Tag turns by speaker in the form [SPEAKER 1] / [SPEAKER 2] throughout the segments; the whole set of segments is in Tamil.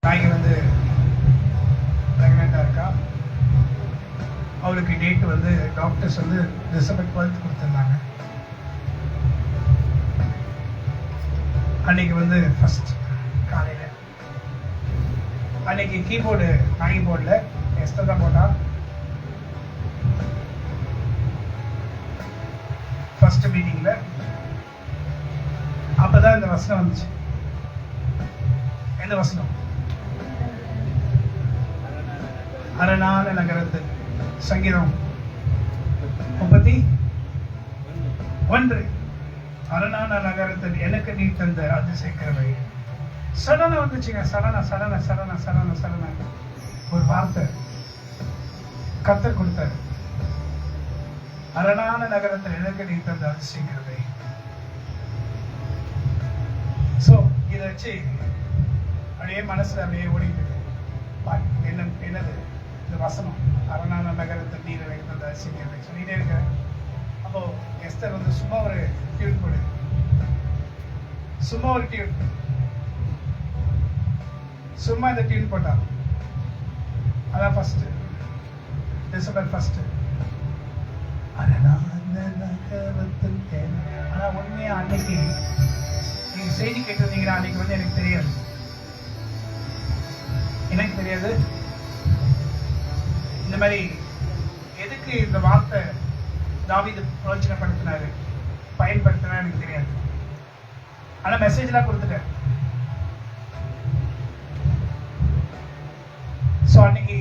[SPEAKER 1] நாய்க்கு வந்து ப்ரெக்னெண்ட்டாக இருக்கா. அவளுக்கு டேட் வந்து டாக்டர்ஸ் வந்து December 12 கொடுத்துருந்தாங்க. அன்னைக்கு வந்து ஃபர்ஸ்ட் காலையில் அன்னைக்கு கீபோர்டு நாய் போர்டில் எஸ்தர் தான் போட்டா. ஃபர்ஸ்ட் மீட்டிங்கில் அப்போதான் இந்த வசனம் வந்துச்சு. எந்த வசனம்? அரணான நகரத்தில் சங்கீதம் 31. அரணான நகரத்தில் எனக்கு நீ தந்த அதிசயக்கிறவை. சடனா வந்துச்சுங்க. சடனா சடனா சடனா சடனா சடனா ஒரு வார்த்தை கர்த்தர் கொடுத்தாரு. அரணான நகரத்தில் எனக்கு நீ தந்த அதிசயக்கிறவை. சோ இதை வச்சு அப்படியே மனசுல அப்படியே ஓடிட்டு என்னது இந்த வசனம், அரணான நகரத்தில் நீர் எனக்கு தந்த அதிசயக்கிறவை சொல்லிட்டே இருக்க. அப்போ எஸ்தர் வந்து சும்மா ஒரு டியூன் போடு, சும்மா ஒரு டியூன், சும்மா இந்த டியூன் போட்டா. அதான் ஃபர்ஸ்ட் December 1. ஆனா உண்மையா அன்னைக்கு நீங்க செய்தி கேட்டிருந்தீங்கன்னா அன்னைக்கு வந்து எனக்கு தெரியாது. இந்த மாதிரி எதுக்கு இந்த வார்த்தை தாவீது பிரயோஜனப்படுத்தினாரு, பயன்படுத்தினா எனக்கு தெரியாது. ஆனா மெசேஜ்லாம் கொடுத்துட்டேன். சோ அன்னைக்கு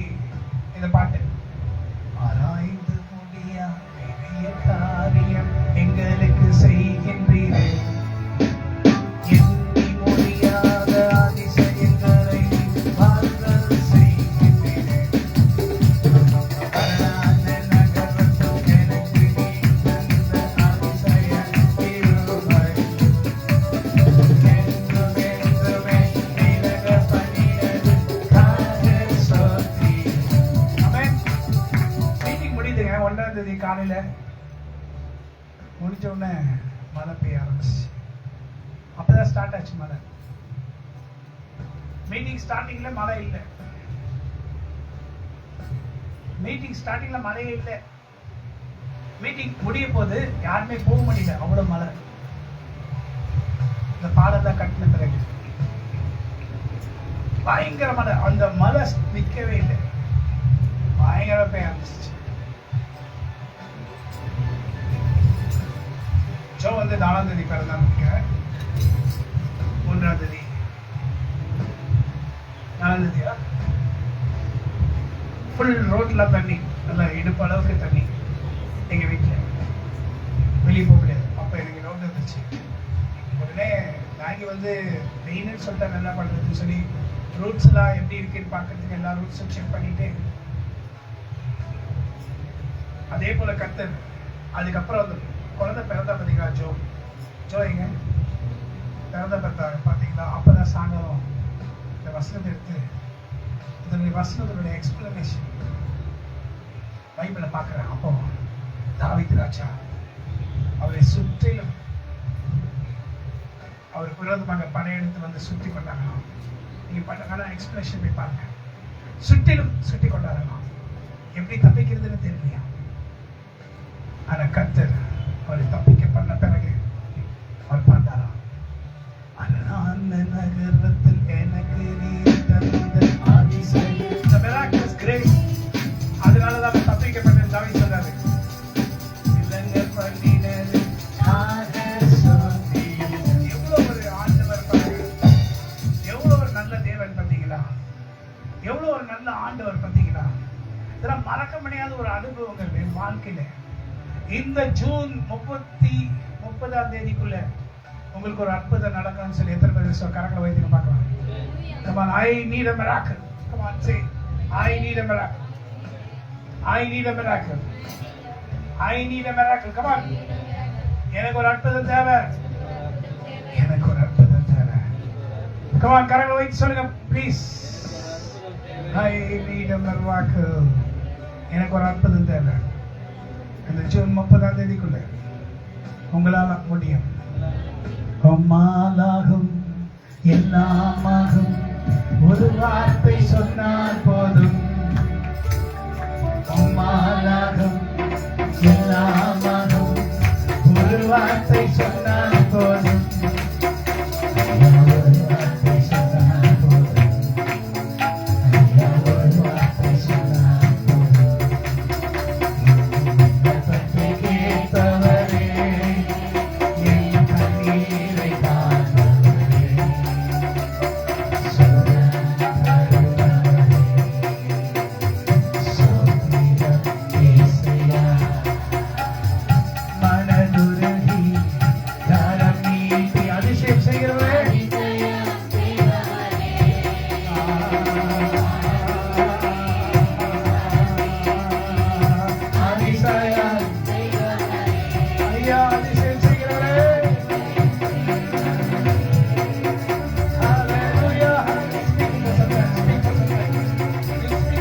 [SPEAKER 1] இந்த பாட்டு, ஆராய்ந்து முடியா பெரிய காரியம் எங்களுக்கு செய்கின்றீரே, எண்ணி முடியாத அதிசயங்களை வாழ்தல் செய்கின்றீரே, அரணான நகரத்தில் எனக்கு நீ தந்த அதிசய கிருபை, என்றுமென்றுமே நிலக பணியதுக்காக ஸ்தோத்திரம். ஆமென். மீட்டிங் முடியுதுங்க. 1ஆம் தேதி காலையில முடிஞ்ச உடனே மழை பெய்ய ஆரம்பிச்சு. அப்பதான் ஸ்டார்ட் ஆச்சு மழை. மீட்டிங் ஸ்டார்டிங்ல மழை இல்லை. மீட்டிங் ஸ்டார்டிங்ல மழையே இல்லை. மீட்டிங் முடிய போது யாருமே போக முடியல, அவ்வளவு மழை. இந்த பாலெல்லாம் கட்டின பிறகு பயங்கர மழை. அந்த மழை நிற்கவே இல்லை, பயங்கர பெய்ய ஆரம்பிச்சிச்சு. ஜோ வந்து 4ஆம் தேதி பிறந்தாங்க. 3ஆம் தேதி 4ஆம் தேதியா ஃபுல் ரோட்ல தண்ணி, நல்லா இடுப்பு அளவுக்கு தண்ணி. எங்க வீட்டுல வெளியே போக முடியாது. அப்ப எனக்கு ரோட் இருந்துச்சு. உடனே நாங்க வந்து வெயின்னு சொல்லிட்டாங்க, என்ன பண்றதுன்னு சொல்லி ரூட்ஸ் எல்லாம் எப்படி இருக்குன்னு பார்க்கறதுக்கு எல்லா ரூட்ஸும் செக் பண்ணிட்டு, அதே போல கர்த்தர் அதுக்கப்புறம் வந்து குழந்தை பிறந்தா பார்த்தீங்களா, ஜோ எங்க பிறந்த பார்த்தீங்களா. அப்பதான் சாயங்காலம் இந்த வசனத்தை எடுத்து இதனுடைய வசனத்தினுடைய எக்ஸ்பிளனேஷன் பைபிளை பார்க்குறேன். அப்போ தாவீது ராஜா அவரை சுற்றிலும் அவருக்கு விரோதமாக படையெடுத்து வந்து சுற்றி கொண்டாங்க. நீங்க பண்ண எக்ஸ்பிளனேஷன் போய் பாருங்க. சுற்றிலும் சுற்றி கொண்டாங்க. எப்படி தப்பிக்கிறதுன்னு தெரியலையா. ஆனா கர்த்தர் அவரை தப்பிக்க பண்ண பிறகு அவர் பார்த்தாராம், அரணான நகரத்தில் எனக்கு நீ தந்த அதிசயம். The miraculous grace. அதனாலதான் அவர் தப்பிக்கப்பட்ட தாவீது சொல்றாரு, இளைஞர் பண்ணினது எவ்வளவு ஒரு ஆண்டவர் பாருங்க, எவ்வளவு ஒரு நல்ல தேவன் பார்த்தீங்களா, எவ்வளவு ஒரு நல்ல ஆண்டவர் பார்த்தீங்களா. இதெல்லாம் மறக்க முடியாத ஒரு அனுபவங்கள் என் வாழ்க்கையில. இந்த ஜூன் 30ஆம் தேதிக்குள்ள உங்களுக்கு ஒரு அற்புதம் நடக்கும்னு சொல்லி எத்தனை பேர் கரங்களை வைத்து பார்க்கலாம். Come on, I need a miracle. Come on, say, I need a miracle. I need a miracle. I need a miracle. Come on. எனக்கு ஒரு அற்புதம் தேவை. எனக்கு ஒரு அற்புதம் தேவை. Come on, கரங்களை வைத்து சொல்லுங்க please. I need a miracle. எனக்கு ஒரு அற்புதம் தேவை. இந்த ஜூன் 30ஆம் தேதிக்குள்ள உங்களால முடியும். எல்லாமாகும் ஒரு வார்த்தை சொன்னால் போதும், உம்மாலாகும் எல்லாமாகும். ஒரு வார்த்தை சொன்னால் போதும், ஒரு வார்த்தை சொன்னால் போதும், ஒரு வார்த்தை சொன்னால் போதும். விண்ணப்பத்தை கேட்பவரே, என் கண்ணீரை காண்பவரே, சுகம் தருபவரே, சோத்திரம் இயேசையா. மனதுருகி கரம் நீட்டி அதிசயம் செய்கிறவரே, அதிசயம் ஐயா, அதிசயம் செய்கிறவரே. Hallelujah. Speak for some time. Speak for some time. Speak for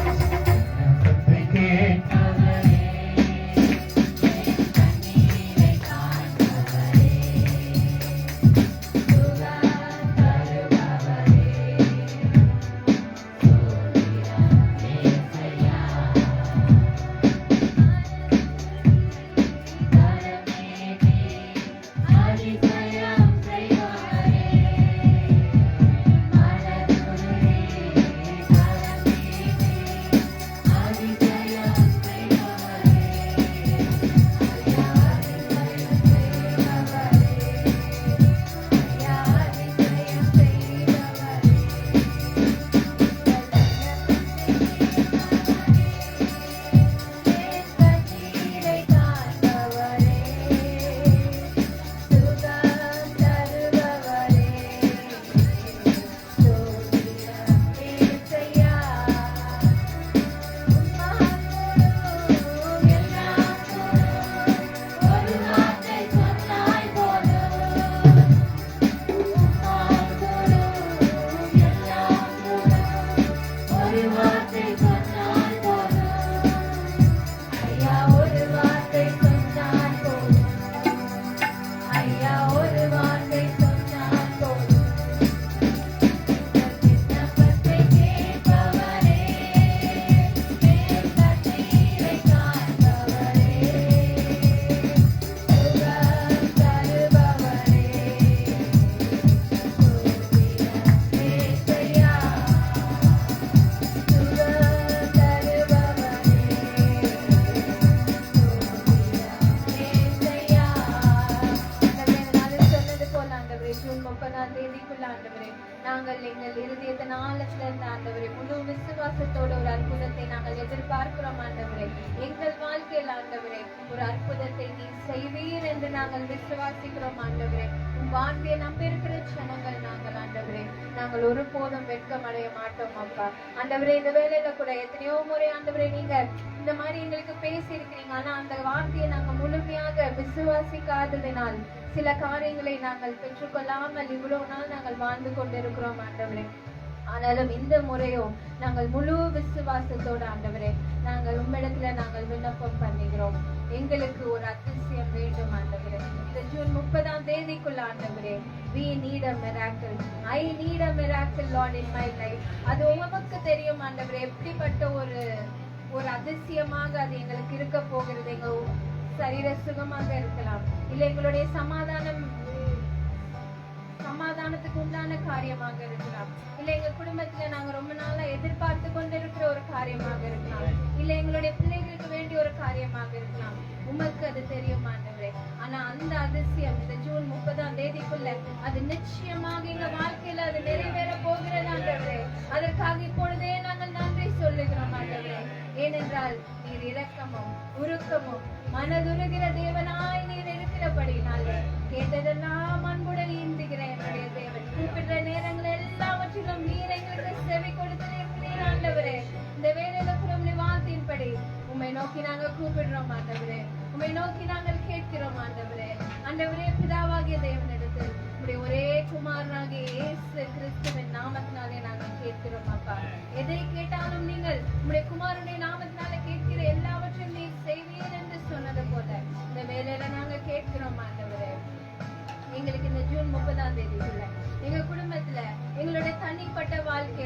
[SPEAKER 1] some time. விண்ணப்பத்தை கேட்பவரே,
[SPEAKER 2] நாங்கள் எங்கள் இருதயத்தின் ஆழத்துல இருந்த ஆண்டவரே முழு விசுவாசத்தோட ஒரு அற்புதத்தை நாங்கள் எதிர்பார்க்கிறோம் ஆண்டவரே. எங்கள் வாழ்க்கையில் ஆண்டவரே ஒரு அற்புதத்தை நீ செய்வீர் என்று நாங்கள் விசுவாசிக்கிறோம் ஆண்டவரே. உன் வார்த்தையை நம்பியிருக்கிற ஜனங்கள் நாங்கள் ஆண்டவரே, நாங்கள் ஒருபோதும் வெட்கம் அடைய மாட்டோம் அப்பா. ஆண்டவரே இந்த வேலையில கூட எத்தனையோ முறை ஆண்டவரே நீங்க இந்த மாதிரி எங்களுக்கு பேசி இருக்கிறீங்க. ஆனா அந்த வார்த்தையை நாங்க முழுமையாக விசுவாசிக்காததினால் சில காரியங்களை நாங்கள் பெற்றுக்கொள்ளாமல் இவ்வளவு நாள் நாங்கள் வாழ்ந்து கொண்டிருக்கிறோம் ஆண்டவரே. ஆனாலும் இந்த முறையோ நாங்கள் முழு விசுவாசத்தோடு ஆண்டவரே நாங்கள் உம்மிடத்துல நாங்கள் விண்ணப்பம் பண்ணுகிறோம். எங்களுக்கு ஒரு அதிசயம் வேண்டும் ஆண்டவரே. இந்த ஜூன் 30ஆம் தேதிக்குள்ள ஆண்டவரே, we need a miracle. I need a miracle Lord in my life. அது உமக்கு தெரியும் ஆண்டவரே எப்படிப்பட்ட ஒரு அதிசயமாக அது எங்களுக்கு இருக்க போகிறது. எங்க சரீர சுகமாக இருக்கலாம், இல்ல எங்களுடைய சமாதானத்துக்கு உண்டான காரியமாக இருக்கலாம், இல்ல எங்க குடும்பத்துல நாங்க ரொம்ப நாளா எதிர்பார்த்து கொண்டிருக்கிற ஒரு காரியமாக இருக்கலாம், இல்ல எங்களுடைய பிள்ளைகளுக்கு வேண்டிய ஒரு காரியமாக இருக்கலாம். உமக்கு அது தெரியும் ஆண்டவரே. ஆனா அந்த அதிசயம் இந்த ஜூன் 30ஆம் தேதிக்குள்ள அது நிச்சயமாக எங்க வாழ்க்கையில அது நிறைவேற போகிறது ஆண்டவரே. அதற்காக இப்பொழுதே நாங்கள் நன்றி சொல்லுகிறோம் ஆண்டவரே. ஏனென்றால் நீர் இரக்கமும் உருக்கமும் மனதுருகிற தேவனாய் நீர் இருக்கிறபடினாலே கேட்டதெல்லாம் அன்புடன் ஈந்துகிற என்னுடைய தேவன். கூப்பிடுற நேரங்கள் எல்லாவற்றிலும் நீர் எங்களுக்கு செவி கொடுத்து இருக்கிறீர் ஆண்டவரே. இந்த வேலையில கூட வார்த்தையின்படி உம்மை நோக்கி நாங்கள் கூப்பிடுறோம் ஆண்டவரே. உம்மை நோக்கி நாங்கள் கேட்கிறோம் ஆண்டவரே. ஆண்டவரே பிதாவாகிய தேவனிடத்தில் உம்முடைய ஒரே குமாரனாகிய இயேசு கிறிஸ்துவின் நாமத்தினாலே நாங்கள் கேட்கிறோம் அப்பா. எதை கேட்டாலும் நீங்கள் உம்முடைய குமாரனுடைய நாமத்தினாலே கேட்கிற எல்லாவற்றையும் நீர் செய்வீர் என்று சொன்னது போல இந்த வேலையில நாங்க கேட்கிறோம் ஆண்டவரே. எங்களுக்கு இந்த ஜூன் 30ஆம் தேதிக்குள்ள எங்க குடும்பத்துல எங்களுடைய தனிப்பட்ட வாழ்க்கையில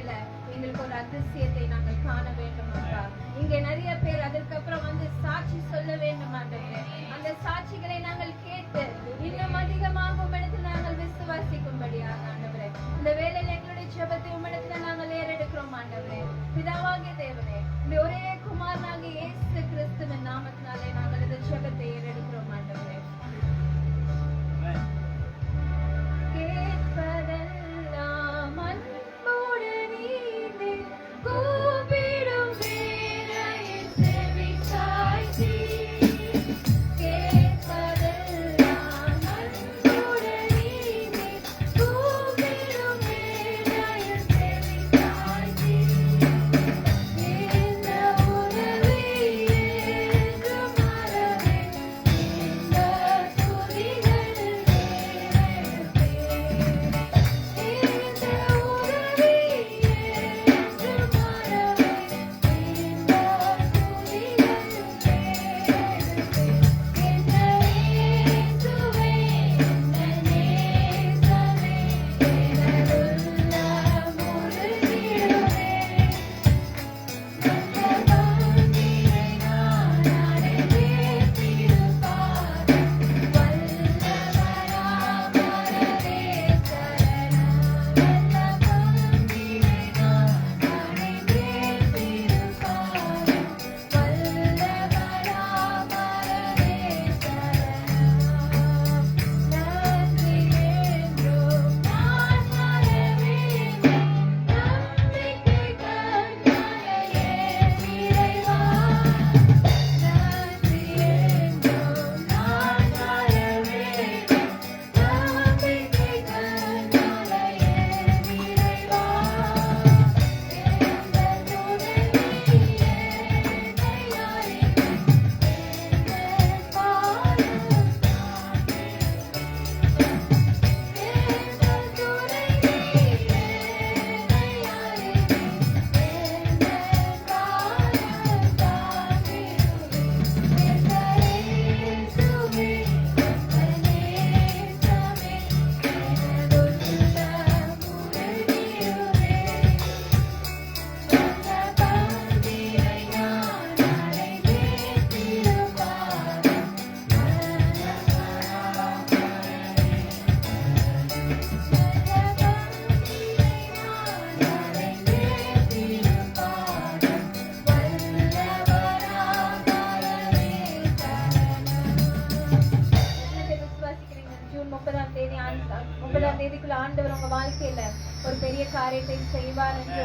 [SPEAKER 2] காரியத்தை செய்வார் என்று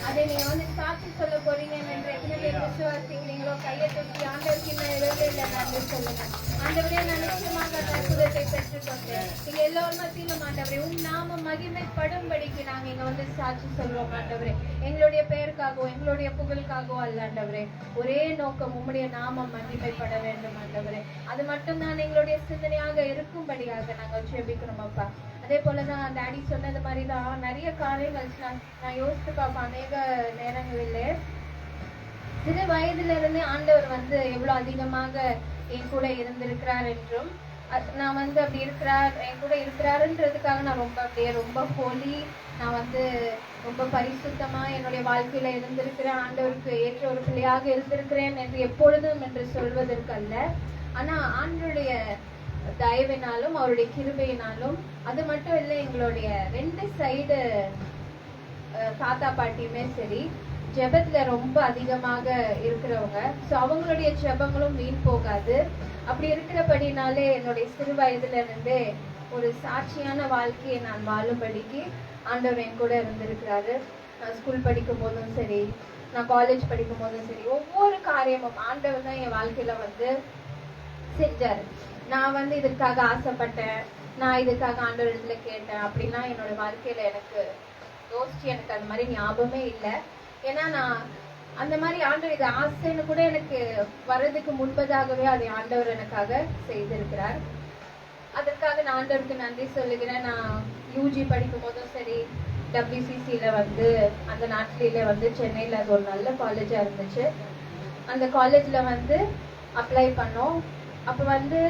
[SPEAKER 2] அதை நீங்க வந்து சாட்சி சொல்ல போறீங்க என்று எத்தனை பேர் விசுவாசிக்கிறீங்களோ கையை தூக்கி ஆண்டவருக்கு இன்னும் எழுதவே இல்லை நன்றி சொல்லுங்க. ஆண்டவரே நான் நிச்சயமாக அந்த அற்புதத்தை பெற்றுக்கொண்டேன். நீங்க எல்லோரும் மத்தியிலும் ஆண்டவரே நாம மகிமைப்படும்படிக்கு நாங்க இங்க வந்து சாட்சி சொல்லுவோம் ஆண்டவரே. எங்களுடைய பெயருக்காகவோ எங்களுடைய புகழுக்காகவோ அல்ல ஆண்டவரே, ஒரே நோக்கம் உம்முடைய நாமம் மகிமைப்பட வேண்டும் ஆண்டவரே. அது மட்டும்தான் எங்களுடைய சிந்தனையாக இருக்கும்படியாக நாங்கள் ஜெபிக்கிறோம் அப்பா. அதே போலதான் டாடி சொன்னது மாதிரிதான் நிறைய காரியங்கள் நான் யோசித்து பார்ப்பேன். அநேக நேரங்களிலே சிறு வயதுல இருந்தே ஆண்டவர் வந்து எவ்வளவு அதிகமாக என் கூட இருந்திருக்கிறார் என்றும் நான் வந்து அப்படி என் கூட இருக்கிறாருன்றதுக்காக நான் ரொம்ப ஹோலி, நான் வந்து ரொம்ப பரிசுத்தமா என்னுடைய வாழ்க்கையில இருந்திருக்கிறேன், ஆண்டவருக்கு ஏற்ற ஒரு பிள்ளையாக இருந்திருக்கிறேன் என்று எப்பொழுதும் என்று சொல்வதற்கு அல்ல. ஆனா ஆண்டவருடைய தயவினாலும் அவருடைய கிருபையினாலும், அது மட்டும் இல்லை எங்களுடைய 2 சைடு தாத்தா பாட்டியுமே சரி ஜெபத்துல ரொம்ப அதிகமாக இருக்கிறவங்க. ஸோ அவங்களுடைய ஜெபங்களும் வீண் போகாது. அப்படி இருக்கிறபடினாலே என்னுடைய சிறு வயதுல இருந்தே ஒரு சாட்சியான வாழ்க்கையை நான் வாழும்படிக்கு ஆண்டவர் என் கூட இருந்திருக்கிறாரு. நான் ஸ்கூல் படிக்கும் போதும் சரி, நான் காலேஜ் படிக்கும் போதும் சரி, ஒவ்வொரு காரியமும் ஆண்டவர் தான் என் வாழ்க்கையில வந்து செஞ்சாரு. நான் வந்து இதுக்காக ஆசைப்பட்டேன், நான் இதுக்காக ஆண்டவர் இடத்துல கேட்டேன் அப்படிலாம் என்னோட வாழ்க்கையில எனக்கு யோசிச்சு எனக்கு அந்த மாதிரி ஞாபகமே இல்லை. ஏன்னா நான் அந்த மாதிரி ஆண்டவர் இது ஆசைன்னு கூட எனக்கு வர்றதுக்கு முன்பதாகவே அதை ஆண்டவர் எனக்காக செய்திருக்கிறார். அதற்காக நான் ஆண்டவருக்கு நன்றி சொல்லுகிறேன். நான் யூஜி படிக்கும் போதும் சரி, WCCல வந்து அந்த நாட்டில வந்து சென்னையில அது ஒரு நல்ல காலேஜா இருந்துச்சு. அந்த காலேஜ்ல வந்து அப்ளை பண்ணோம். அப்போ வந்து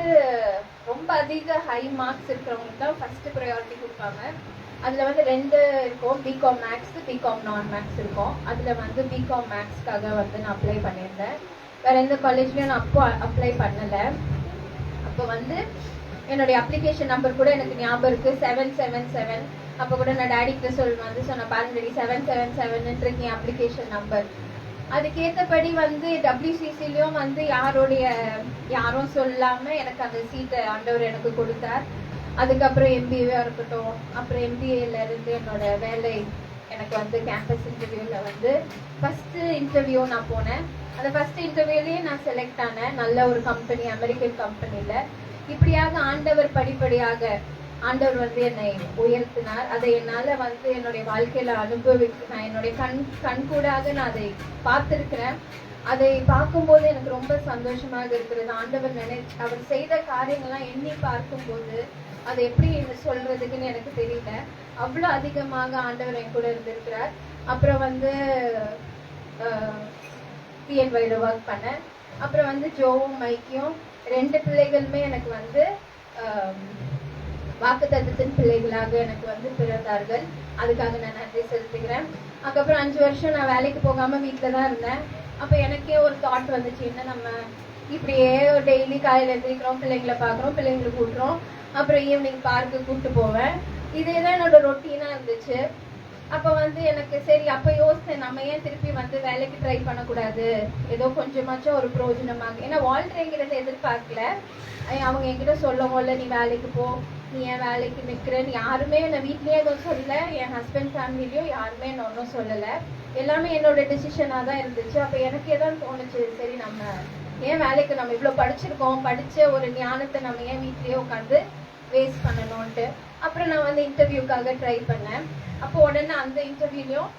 [SPEAKER 2] ரொம்ப அதிக ஹை மார்க்ஸ் இருக்கிறவங்களுக்கு தான் ஃபர்ஸ்ட் ப்ரையாரிட்டி கொடுப்பாங்க. அதில் வந்து 2 இருக்கும், பிகாம் மேக்ஸ், பிகாம் நான் மேக்ஸ் இருக்கும். அதில் வந்து பிகாம் மேக்ஸ்க்காக வந்து நான் அப்ளை பண்ணியிருந்தேன். வேற எந்த காலேஜ்லையும் நான் அப்போ அப்ளை பண்ணலை. அப்போ வந்து என்னுடைய அப்ளிகேஷன் நம்பர் கூட எனக்கு ஞாபகம் இருக்கு, 777. அப்போ கூட நான் டாடி கிட்ட சொன்ன பாருங்க டாடி 777 இருக்கு என் அப்ளிகேஷன் நம்பர். அதுக்கேற்றபடி வந்து WCCலையும் வந்து யாரும் சொல்லாம எனக்கு அந்த சீட்டை ஆண்டவர் எனக்கு கொடுத்தார். அதுக்கப்புறம் MBA இருக்கட்டும், அப்புறம் MBAல இருந்து என்னோட வேலை எனக்கு வந்து கேம்பஸ் இன்டர்வியூல வந்து ஃபர்ஸ்ட் இன்டர்வியூ நான் போனேன். அந்த ஃபர்ஸ்ட் இன்டர்வியூலயே நான் செலக்ட் ஆனேன், நல்ல ஒரு கம்பெனி, அமெரிக்கன் கம்பெனில. இப்படியாக ஆண்டவர் படிப்படியாக ஆண்டவர் வந்து என்னை உயர்த்தினார். அதை என்னால வந்து என்னுடைய வாழ்க்கையில நான் என்னுடைய கண்கூடாக நான் அதை பார்த்திருக்கிறேன். அதை பார்க்கும்போது எனக்கு ரொம்ப சந்தோஷமாக இருக்கிறது. ஆண்டவர் அவர் செய்த காரியங்கள்லாம் எண்ணி பார்க்கும்போது அதை எப்படி சொல்றதுக்குன்னு எனக்கு தெரியல. அவ்வளோ அதிகமாக ஆண்டவர் என் கூட இருந்திருக்கிறார். அப்புறம் வந்து PNYல ஒர்க் பண்ணேன். அப்புறம் வந்து ஜோவும் மைக்கியும் 2 பிள்ளைகளுமே எனக்கு வந்து வாக்குத்தத்தத்தின் பிள்ளைகளாக எனக்கு வந்து பிறந்தார்கள். அதுக்காக நான் நன்றி செலுத்துகிறேன். அதுக்கப்புறம் 5 வருஷம் நான் வேலைக்கு போகாம வீட்டுல தான் இருந்தேன். அப்ப எனக்கே ஒரு தாட் வந்துச்சு, என்ன நம்ம இப்படியே டெய்லி காலையில எழுந்திரிக்கிறோம், பிள்ளைங்களை பாக்குறோம், பிள்ளைங்களுக்கு கூட்டுறோம், அப்புறம் ஈவினிங் பார்க்கு கூப்பிட்டு போவேன். இதேதான் என்னோட ரொட்டீனா இருந்துச்சு. அப்ப வந்து எனக்கு சரி, அப்ப யோசிச்சேன், நம்ம ஏன் திருப்பி வந்து வேலைக்கு ட்ரை பண்ணக்கூடாது, ஏதோ கொஞ்சமாச்சும் ஒரு பிரயோஜனமாக. ஏன்னா வால்டர் என்கிட்ட எதிர்பார்க்கல, அவங்க என்கிட்ட சொல்லவும் இல்லை நீ வேலைக்கு போ, நீ ஏன் வேலைக்கு நிற்கிறேன்னு யாருமே என்னை வீட்லேயே எதுவும் சொல்லலை, என் ஹஸ்பண்ட் ஃபேமிலிலையும் யாருமே என்ன ஒன்றும் சொல்லலை. எல்லாமே என்னோட டிசிஷனாக தான் இருந்துச்சு. அப்போ எனக்கு எதாவது தோணுச்சு, சரி நம்ம ஏன் வேலைக்கு, நம்ம இவ்வளோ படிச்சிருக்கோம், படித்த ஒரு ஞானத்தை நம்ம ஏன் வீட்லேயே உட்காந்து வேஸ்ட் பண்ணணும்ன்ட்டு. அப்புறம் நான் வந்து இன்டர்வியூக்காக ட்ரை பண்ணேன். அப்போ உடனே அந்த இன்டர்வியூலையும்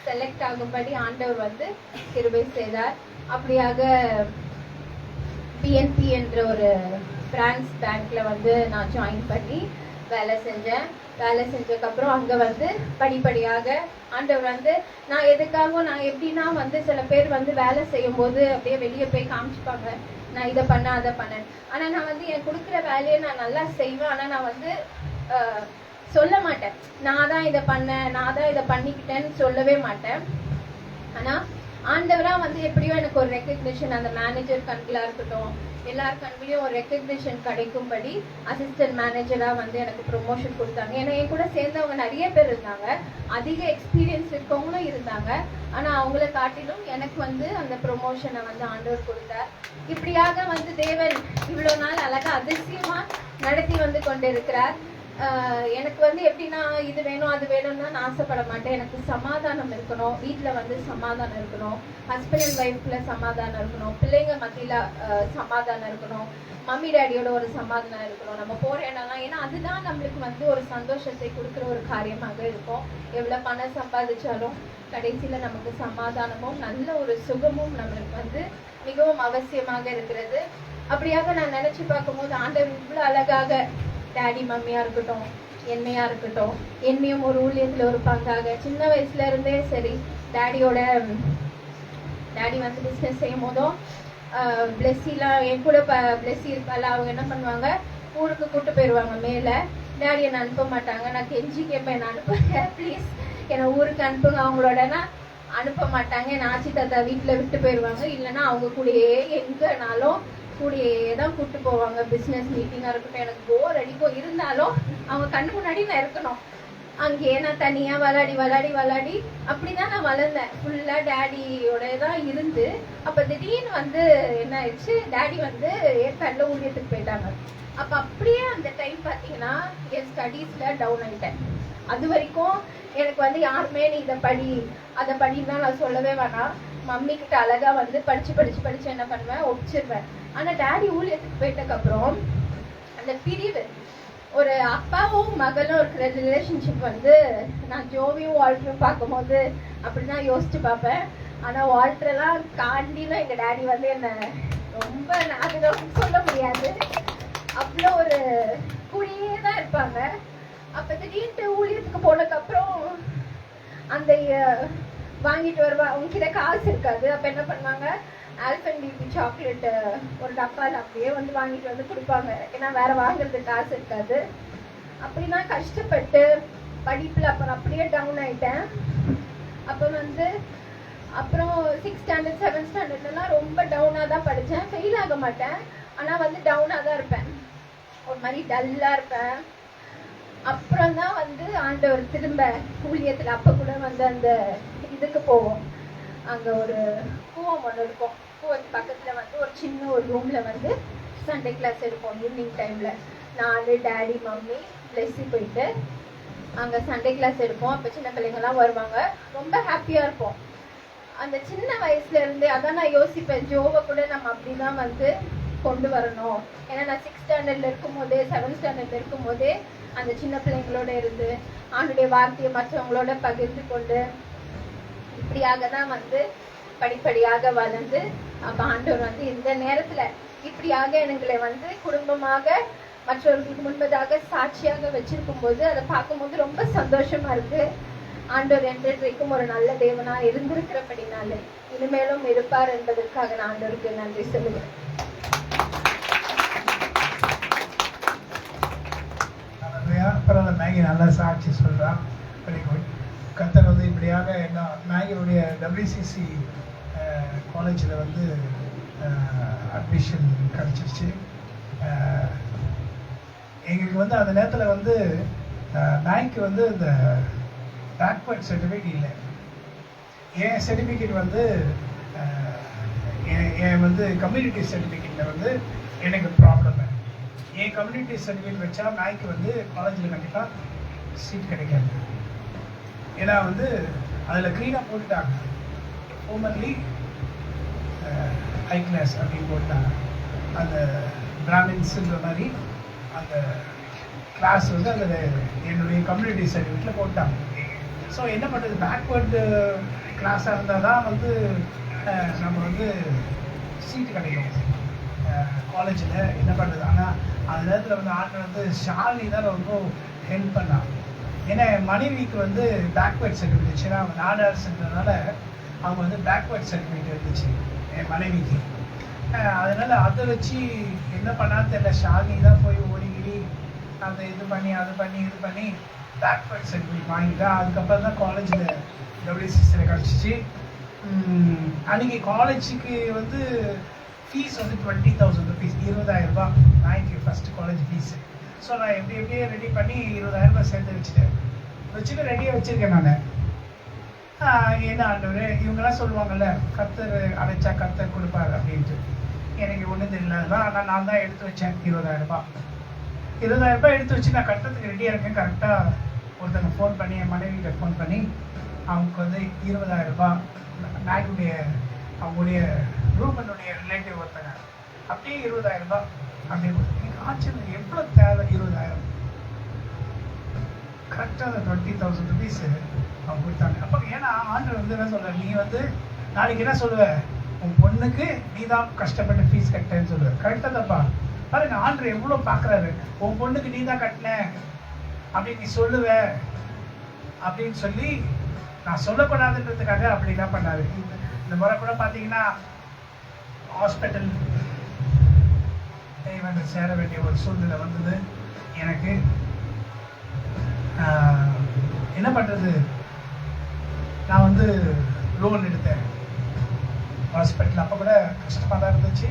[SPEAKER 2] செலக்ட் ஆகும்படி ஆண்டவர் வந்து கிருபை செய்தார். அப்படியாக PNP என்ற ஒரு பிரான்ஸ் பேங்க்ல வந்து நான் ஜாயின் பண்ணி வேலை செஞ்சேன். வேலை செஞ்சதுக்கப்புறம் அங்கே வந்து படிப்படியாக ஆண்டவர் வந்து நான் எதுக்காகவும் நான் எப்படின்னா வந்து சில பேர் வந்து வேலை செய்யும் போது அப்படியே வெளியே போய் காமிச்சுப்பாங்க, நான் இதை பண்ணேன் அதை பண்ணேன். ஆனால் நான் வந்து என் கொடுக்குற வேலையை நான் நல்லா செய்வேன். ஆனால் நான் வந்து சொல்ல மாட்டேன், நான் தான் இதை பண்ணேன், நான் தான் இதை பண்ணிக்கிட்டேன்னு சொல்லவே மாட்டேன். ஆனால் ஆண்டவரா வந்து எப்படியோ எனக்கு ஒரு ரெக்கக்னிஷன், அந்த மேனேஜர் கண்களாக இருக்கட்டும், எல்லார் கண்களையும் ஒரு ரெக்கக்னிஷன் கிடைக்கும்படி அசிஸ்டன்ட் மேனேஜராக வந்து எனக்கு ப்ரொமோஷன் கொடுத்தாங்க. ஏன்னா என் கூட சேர்ந்தவங்க நிறைய பேர் இருந்தாங்க, அதிக எக்ஸ்பீரியன்ஸ் இருக்கவங்களும் இருந்தாங்க. ஆனால் அவங்கள காட்டிலும் எனக்கு வந்து அந்த ப்ரொமோஷனை வந்து ஆண்டவர் கொடுத்தார். இப்படியாக வந்து தேவன் இவ்வளோ நாள் அழகாக அதிசயமாக நடத்தி வந்து கொண்டிருக்கிறார். எனக்கு வந்து எப்படின்னா இது வேணும் அது வேணும்னா நான் ஆசைப்பட மாட்டேன். எனக்கு சமாதானம் இருக்கணும், வீட்டில் வந்து சமாதானம் இருக்கணும், ஹஸ்பண்ட் அண்ட் ஒய்ஃப்ல சமாதானம் இருக்கணும், பிள்ளைங்க மத்தியில் சமாதானம் இருக்கணும், மம்மி டேடியோட ஒரு சமாதானம் இருக்கணும். நம்ம போகிற இடம்லாம், ஏன்னா அதுதான் நம்மளுக்கு வந்து ஒரு சந்தோஷத்தை கொடுக்குற ஒரு காரியமாக இருக்கும். எவ்வளோ பணம் சம்பாதிச்சாலும் கடைசியில் நமக்கு சமாதானமும் நல்ல ஒரு சுகமும் நம்மளுக்கு வந்து மிகவும் அவசியமாக இருக்கிறது. அப்படியாக நான் நினச்சி பார்க்கும்போது ஆண்டவர் இவ்வளோ அழகாக டேடி மம்மியாக இருக்கட்டும், என்னையாக இருக்கட்டும், என்னையும் ஒரு ஊழியத்தில் ஒரு பங்காக சின்ன வயசுல இருந்தே சரி, டேடி வந்து பிஸ்னஸ் செய்யும் போதும் பிளெஸ்ஸிலாம் என் கூட பிளெஸ்ஸி இருப்பாள், அவங்க என்ன பண்ணுவாங்க, ஊருக்கு கூப்பிட்டு போயிடுவாங்க மேலே. டேடி என்னை அனுப்ப மாட்டாங்க. நான் கெஞ்சி கேட்பேன், என்னை அனுப்புங்க ப்ளீஸ், என்னை ஊருக்கு அனுப்புங்க. அவங்களோடனா அனுப்ப மாட்டாங்க. என் ஆச்சி தாத்தா வீட்டில் விட்டு போயிடுவாங்க, இல்லைன்னா அவங்க கூடயே எங்கேனாலும் கூடயே தான் கூப்பிட்டு போவாங்க. பிஸ்னஸ் மீட்டிங்காக இருக்கட்டும், எனக்கு போர் அடிக்கும், இருந்தாலும் அவங்க கண்ணு முன்னாடி நான் இருக்கணும். அங்கேயே நான் தனியாக விளாடி அப்படிதான் நான் வளர்ந்தேன். ஃபுல்லாக டேடியோட தான் இருந்து, அப்போ திடீர்னு வந்து என்ன ஆயிடுச்சு, டேடி வந்து ஏற்காட்டில் ஊழியத்துக்கு போயிட்டாங்க. அப்போ அப்படியே அந்த டைம் பார்த்தீங்கன்னா என் ஸ்டடீஸில் டவுன் ஆகிட்டேன். அது வரைக்கும் எனக்கு வந்து யாருமே நீ இதை படி அதை படின்னா நான் சொல்லவே வேணாம். மம்மி கிட்ட அழகாக வந்து படித்து என்ன பண்ணுவேன், ஒப்பிச்சிருவேன். ஆனால் டேடி ஊழியத்துக்கு போயிட்டதுக்கப்புறம் அந்த பிரிவு, ஒரு அப்பாவும் மகளும் இருக்கிற ரிலேஷன்ஷிப் வந்து நான் ஜோவியும் வால்டரும் பார்க்கும்போது அப்படிதான் யோசிச்சு பார்ப்பேன். ஆனால் வால்டரெல்லாம் தாண்டிலாம் எங்கள் டேடி வந்து என்னை ரொம்ப, அதுதான் சொல்ல முடியாது, அவ்வளோ ஒரு கூடயே தான் இருப்பாங்க. அப்போ திடீர்னு ஊழியத்துக்கு போனதுக்கப்புறம் அந்த வாங்கிட்டு வருவாங்க, உங்ககிட்ட காசு இருக்காது. அப்போ என்ன பண்ணுவாங்க, ஆல்பென்லிபே சாக்லேட் ஒரு டப்பால் அப்படியே வந்து வாங்கிட்டு வந்து கொடுப்பாங்க. ஏன்னா வேற வாங்குறதுக்கு காசு இருக்காது. அப்படிலாம் கஷ்டப்பட்டு படிப்பில் அப்புறம் அப்படியே டவுன் ஆயிட்டேன். அப்போ வந்து அப்புறம் 6th ஸ்டாண்டர்ட் 7th ஸ்டாண்டர்ட்லாம் ரொம்ப டவுனாக தான் படித்தேன். ஃபெயில் ஆக மாட்டேன், ஆனால் வந்து டவுனாக தான் இருப்பேன், ஒரு மாதிரி டல்லாக இருப்பேன். அப்புறம் தான் வந்து ஆண்டவர் திரும்ப ஊழியத்தில், அப்போ கூட வந்து அந்த இதுக்கு போவோம், அங்கே ஒரு கூவம் ஒன்று இருக்கும், கூவத்து பக்கத்தில் வந்து ஒரு சின்ன ஒரு ரூமில் வந்து சண்டே கிளாஸ் எடுப்போம் ஈவினிங் டைமில். நாலு டேடி மம்மி பிளெஸ்ஸி போயிட்டு அங்கே சண்டே கிளாஸ் எடுப்போம். அப்போ சின்ன பிள்ளைங்கள்லாம் வருவாங்க, ரொம்ப ஹாப்பியாக இருப்போம். அந்த சின்ன வயசுல இருந்தே அதான் நான் யோசிப்பேன், ஜோவை கூட நம்ம அப்படி தான் வந்து கொண்டு வரணும். ஏன்னா நான் 6th ஸ்டாண்டர்டில் இருக்கும் போதே 7th ஸ்டாண்டர்டில் இருக்கும் போதே அந்த சின்ன பிள்ளைங்களோட இருந்து ஆண்டுடைய வார்த்தையை மற்றவங்களோட பகிர்ந்து கொண்டு இப்படியாக தான் வந்து படிப்படியாக வளர்ந்து, அப்போ ஆண்டவர் வந்து இந்த நேரத்தில் இப்படியாக எங்களை வந்து குடும்பமாக மற்றவர்களுக்கு முன்பதாக சாட்சியாக வச்சிருக்கும் போது அதை பார்க்கும்போது ரொம்ப சந்தோஷமா இருக்கு. ஆண்டவர் என்றைக்கும் ஒரு நல்ல தேவனா இருந்திருக்கிறபடினாலே இனிமேலும் இருப்பார் என்பதற்காக நான் ஆண்டவருக்கு நன்றி சொல்லுவேன்.
[SPEAKER 1] பரவாயில்ல, மேகி நல்லா சாட்சி சொல்கிறான். கத்தர் வந்து இப்படியாக என்ன மேகியுடைய WCC காலேஜில் வந்து அட்மிஷன் கிடச்சிருச்சு. எங்களுக்கு வந்து அந்த நேரத்தில் வந்து மேகிக்கு வந்து இந்த பேக்வர்ட் சர்டிஃபிகேட் இல்லை. என் சர்டிஃபிகேட் வந்து என் வந்து கம்யூனிட்டி சர்டிஃபிகேட்டில் வந்து எனக்கு ப்ராப்ளம். என் கம்யூனிட்டி சர்டிஃபிகேட் வச்சா மேகிக்கு வந்து காலேஜில் கண்டிப்பாக சீட் கிடைக்காது. ஏன்னா வந்து அதில் க்ளீனாக போட்டுட்டாங்க, ஃபோர்மர்லி ஹை கிளாஸ் அப்படின்னு போட்டாங்க. அந்த பிராமின்ஸுன்ற மாதிரி அந்த கிளாஸ் வந்து அதில் என்னுடைய கம்யூனிட்டி சர்டிஃபிகேட்டில் போட்டாங்க. ஸோ என்ன பண்ணுறது, பேக்வேர்டு கிளாஸாக இருந்தால் தான் வந்து நம்ம வந்து சீட்டு கிடைக்கும் காலேஜில். என்ன பண்ணுறது, ஆனால் அந்த நேரத்தில் வந்து ஆண்டு வந்து ஷாலினி தான் ரொம்ப ஹெல்ப் பண்ணான். ஏன்னா என் மனைவிக்கு வந்து பேக்வேர்ட் சர்டிஃபிகேட் இருந்துச்சு. ஏன்னா அவங்க நாடார்ஸ்ன்றதுனால அவங்க வந்து பேக்வேர்ட் சர்டிஃபிகேட் இருந்துச்சு என் மனைவிக்கு. அதனால் அதை வச்சு என்ன பண்ணான்னு தெரியல, ஷாலினி தான் போய் ஓடிக்கிடி அந்த இது பண்ணி இது பண்ணி பேக்வேர்ட் சர்டிஃபிகேட் வாங்கிட்டா. அதுக்கப்புறம் தான் காலேஜில் WCCயில் கிடச்சிச்சு. அன்றைக்கி காலேஜுக்கு வந்து ஃபீஸ் வந்து 20,000 rupees, 20,000 ரூபாய் நாய்க்கு ஃபஸ்ட்டு காலேஜ் ஃபீஸு. ஸோ நான் எப்படியே ரெடி பண்ணி 20,000 ரூபாய் சேர்த்து வச்சுட்டு ரெடியாக வச்சுருக்கேன் நான். என்ன ஆண்டவர், இவங்கெல்லாம் சொல்லுவாங்கள்ல கர்த்தர் அடைச்சா கர்த்தர் கொடுப்பார் அப்படின்ட்டு. எனக்கு ஒன்றும் தெரியல அதெல்லாம். ஆனால் நான் தான் எடுத்து வச்சேன் 20,000 ரூபாய். 20,000 ரூபாய் எடுத்து வச்சு நான் கட்டுறதுக்கு ரெடியாக இருக்கேன். கரெக்டாக ஒருத்தங்க ஃபோன் பண்ணி, என் மனைவிகிட்ட ஃபோன் பண்ணி, அவங்களுக்கு வந்து 20,000 ரூபாய் மேகுடைய அவங்களுடைய ரூபனுடைய ரிலேட்டிவ் ஒருத்தங்க அப்படியே 20,000 ரூபாய் அப்படியே எனக்கு ஆச்சரியம். எவ்வளோ தேவை 20,000? கரெக்டாக 20,000 ருபீஸ் அவங்க கொடுத்தாங்க. அப்போ ஏன்னா ஆண்டவர் வந்து என்ன சொல்ற, நீ வந்து நாளைக்கு என்ன சொல்லுவ, உன் பொண்ணுக்கு நீ தான் கஷ்டப்பட்டு ஃபீஸ் கட்டேன்னு சொல்லுவ. கரெக்டாக தப்பா பாருங்க, ஆண்டவர் எவ்வளோ பார்க்குறாரு. உன் பொண்ணுக்கு நீ தான் கட்டின அப்படின்னு நீ சொல்லுவ அப்படின்னு சொல்லி நான் சொல்லக்கூடாதுன்றதுக்காக அப்படி என்ன பண்ணாரு. இந்த முறை கூட பார்த்தீங்கன்னா ஹாஸ்பிட்டல் வந்து சேர வேண்டிய ஒரு சூழ்நிலை வந்தது எனக்கு. என்ன பண்ணுறது, நான் வந்து லோன் எடுத்தேன் ஹாஸ்பிட்டல். அப்போ கூட கஷ்டமாக தான் இருந்துச்சு.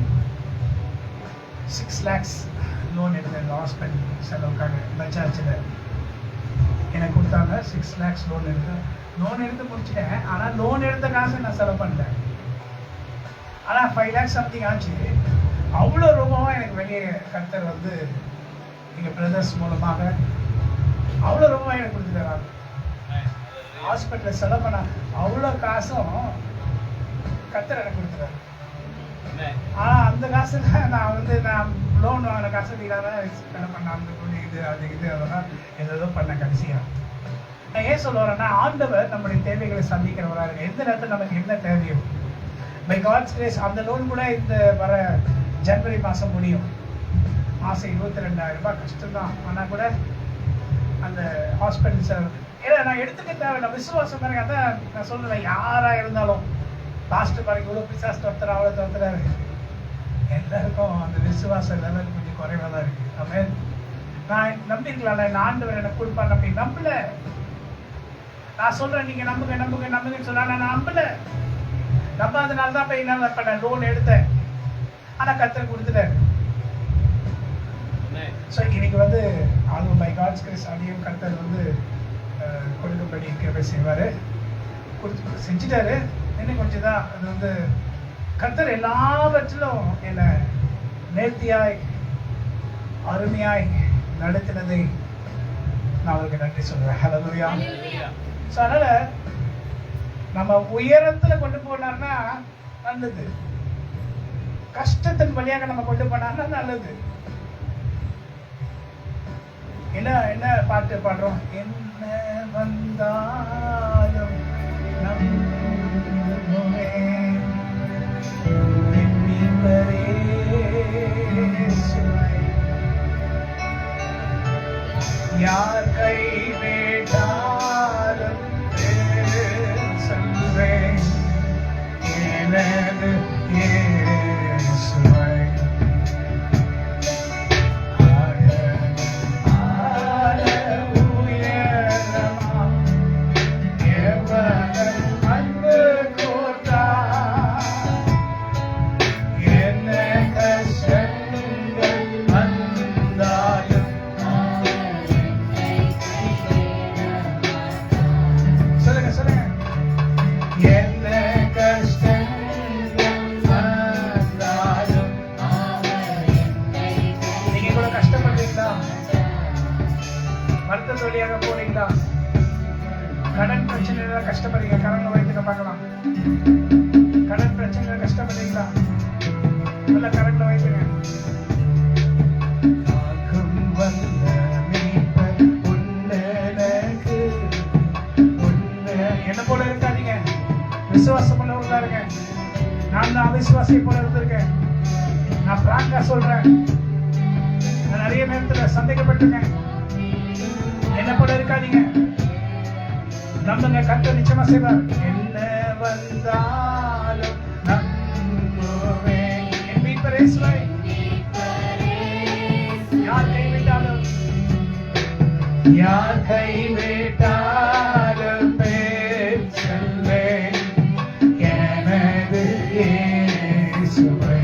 [SPEAKER 1] 6 lakhs லோன் எடுத்தேன் இந்த ஹாஸ்பிட்டல் செலவுக்காக. பஜாஜில் எனக்கு கொடுத்தாங்க 6 lakhs லோன் எடுத்தேன். லோன் எடுத்து முடிச்சிட்டேன். ஆனால் லோன் எடுத்த காசு நான் செலவு பண்ணிட்டேன். ஆனால் 5 lakhs சம்திங் ஆச்சு. அவ்வளோ ரூபாவும் எனக்கு வெளியே கர்த்தர் வந்து எங்கள் பிரதர்ஸ் மூலமாக அவ்வளோ ரூபாய் எனக்கு கொடுத்துட்டாங்க. ஹாஸ்பிட்டலில் செலவு பண்ண அவ்வளோ காசும் கர்த்தர் எனக்கு கொடுத்துட்டாரு. ஆனால் அந்த காசுல நான் வந்து நான் லோன் வாங்கின காசு செலவு பண்ண அந்த இது அது இது அதெல்லாம் ஏதோ பண்ண கடைசியாக. நான் ஏன் சொல்ல வரேன்னா, ஆண்டவர் நம்முடைய தேவைகளை சந்திக்கிறவராக இருக்கு. எந்த நேரத்தில் நமக்கு என்ன தேவையோ பை காட்ஸ் கிரேஸ் அந்த லோன் கூட இந்த வர ஜனவரி மாதம் முடியும். மாதம் 22,000 ரூபாய் கஷ்டம்தான். ஆனால் கூட அந்த ஹாஸ்பிட்டல் செலவு ஏன்னா நான் எடுத்துக்க தேவையில்ல. விசுவாசம் தானே. அதான் நான் சொல்லுவேன், யாராக இருந்தாலும் லாஸ்ட்டு பாருங்க இவ்வளோ பிசாஸ் துரத்துறா அவ்வளோ துரத்துறாரு. எல்லாருக்கும் அந்த விசுவாச லெவல் கொஞ்சம் குறைவாக தான் இருக்குது. அதுமாதிரி நான் நம்பிருக்கலாம்ல, இந்த ஆண்டவர் எனக்கு கொடுப்பாங்க அப்படி நம்பல. நான் சொல்கிறேன் நீங்கள் நம்புங்க நம்புங்க நம்புங்கன்னு சொன்னா நான் நம்பல. நம்பாதனால தான் போய் என்ன பண்ணேன், லோன் எடுத்தேன். ஆனால் கர்த்தர் கொடுத்துட்டாரு. ஸோ இன்னைக்கு வந்து ஆல்பம் பை காட்ஸ் கிரேஸ் அதையும் கர்த்தர் வந்து கொடுக்கும்படி கிருபை செய்வார். கொடுத்து செஞ்சுட்டாரு. இன்னும் கொஞ்சம் தான் அது வந்து கர்த்தர் எல்லாவற்றிலும் என்னை நேர்த்தியாய் அருமையாய் நடத்தினதை நான் அவருக்கு நன்றி சொல்றேன். ஹல்லேலூயா. ஸோ அதனால நம்ம உயரத்துல கொண்டு போனார்னா நல்லது, கஷ்டத்தின் வழியாக நம்ம கொண்டு போனார்னா நல்லது. என்ன என்ன பாட்டு பாடுறோம், என்ன வந்தாலும் நம்புவே என் மீட்பரே இயேசுவை. யார் கைவிட்டாலும் சொல்வேன் எனது இயேசுவை. வருத்தத்து வழியாக போனீங்களா? கடன் பிரச்சனையில கஷ்டப்படுறீங்க, கடன்ல வைத்துக்க பார்க்கலாம். கடன் பிரச்சனையில கஷ்டப்படுறீங்களா? நல்ல கடன்ல வைத்துங்க. என்ன போல இருக்காதீங்க, விசுவாசம் உள்ளவர்களா இருங்க. நான் தான் அவிசுவாசியை போல இருந்திருக்கேன். நான் பிராங்கா சொல்றேன், நான் நிறைய நேரத்துல சந்தேகப்பட்டிருக்கேன். என்ன போல இருக்காதீங்க, நம்புங்க, கர்த்தர் நிச்சயமா செய்வார். என்ன வந்தாலும் நம்புவேன் என் மீட்பர் இயேசுவை. யார் கைவிட்டாலும் யார் கைவிட்டாலும் பேர் சொல்வேன் எனது இயேசுவை.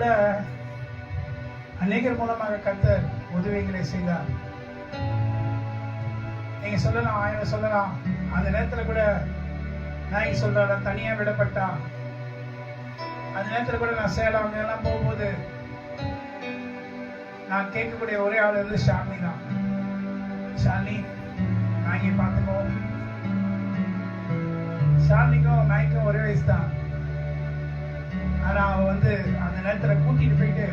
[SPEAKER 1] கூட அநேகர் மூலமாக கர்த்தர் உதவிகளை செய்தார். நீங்க சொல்லலாம், ஆயிரம் சொல்லலாம். அந்த நேரத்துல கூட நான் சொல்ற தனியா விடப்பட்டா, அந்த நேரத்துல கூட நான் சேலம் எல்லாம் போகும்போது நான் கேட்கக்கூடிய ஒரே ஆள் வந்து ஷாலினி தான். ஷாலினி மேகி பார்த்துக்கோ. ஷாலினிக்கும் மேகிக்கும் ஒரே வயசு தான். ஆனா அவ வந்து அந்த நேரத்துல கூட்டிட்டு போயிட்டு,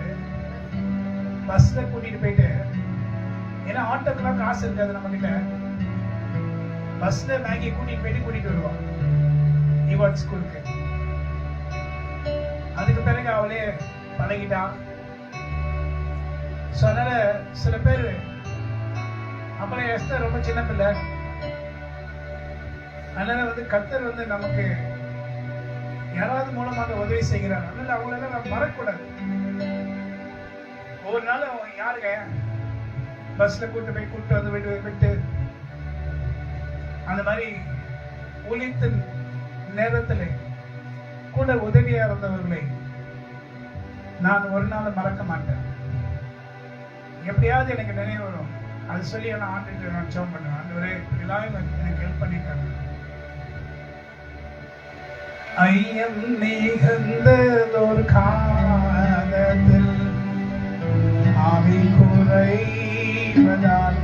[SPEAKER 1] பஸ்ல கூட்டிட்டு போயிட்டு, ஏன்னா ஆட்டோக்கெல்லாம் காசு இருக்காது நம்ம கிட்ட, பஸ்ல மேகி கூட்டிட்டு வருவான் ஈவாட் ஸ்கூலுக்கு. அதுக்கு பிறகு அவளே பழகிட்டான். அதனால சில பேர் அப்புறம் எஸ்தர் ரொம்ப சின்ன பிள்ளை, அதனால வந்து கர்த்தர் வந்து நமக்கு யாராவது மூலமாக உதவி செய்கிறார். அதனால அவங்களெல்லாம் நம்ம மறக்கக்கூடாது. ஒவ்வொரு நாளும் யாருங்க பஸ்ல கூட்டு வந்து விட்டு அந்த மாதிரி ஊழியத்தின் நேரத்தில் கூட உதவியா இருந்தவர்களை நான் ஒரு நாள் மறக்க மாட்டேன். எப்படியாவது எனக்கு நினைவு வரும். அது சொல்லி நான் ஆண்டுட்டு நான் ஜெபம் பண்ணுவேன். ஆண்டவரே எல்லாரும் எனக்கு ஹெல்ப் பண்ணிட்டாங்க. ஐயம் மிகுந்ததொரு காலத்தில் ஆவி குறைவதால்